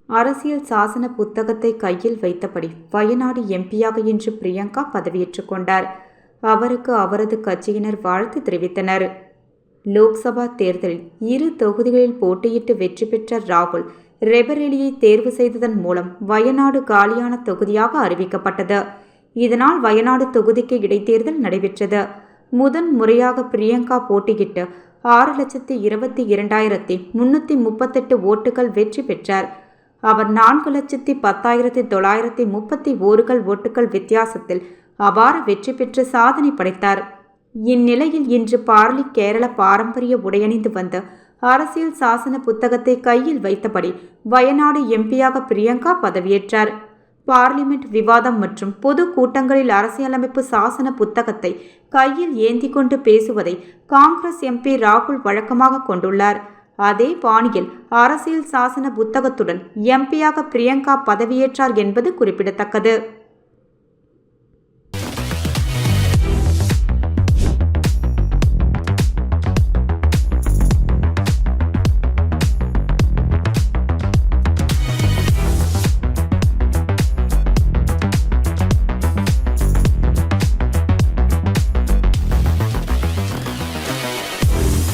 அரசியல் சாசன புத்தகத்தை கையில் வைத்தபடி வயநாடு எம்பியாக இன்று பிரியங்கா பதவியேற்றுக் கொண்டார். அவருக்கு அவரது கட்சியினர் வாழ்த்து தெரிவித்தனர். லோக்சபா தேர்தலில் 2 தொகுதிகளில் போட்டியிட்டு வெற்றி பெற்ற ராகுல் ரெபரேலியை தேர்வு செய்ததன் மூலம் வயநாடு காலியான தொகுதியாக அறிவிக்கப்பட்டது. இதனால் வயநாடு தொகுதிக்கு இடைத்தேர்தல் நடைபெற்றது. முதன் முறையாக பிரியங்கா போட்டியிட்டு 6,22,338 ஓட்டுகள் வெற்றி பெற்றார். அவர் 4,10,931 ஓட்டுகள் வித்தியாசத்தில் அபார வெற்றி பெற்று சாதனை படைத்தார். இந்நிலையில் இன்று பார்லி கேரள பாரம்பரிய உடையணிந்து வந்த அரசியல் சாசன புத்தகத்தை கையில் வைத்தபடி வயநாடு எம்பியாக பிரியங்கா பதவியேற்றார். பார்லிமெண்ட் விவாதம் மற்றும் பொது கூட்டங்களில் அரசியலமைப்பு சாசன புத்தகத்தை கையில் ஏந்தி கொண்டு பேசுவதை காங்கிரஸ் எம்பி ராகுல் வழக்கமாக கொண்டுள்ளார். அதே பாணியில் அரசியல் சாசன புத்தகத்துடன் எம்பியாக பிரியங்கா பதவியேற்றார் என்பது குறிப்பிடத்தக்கது.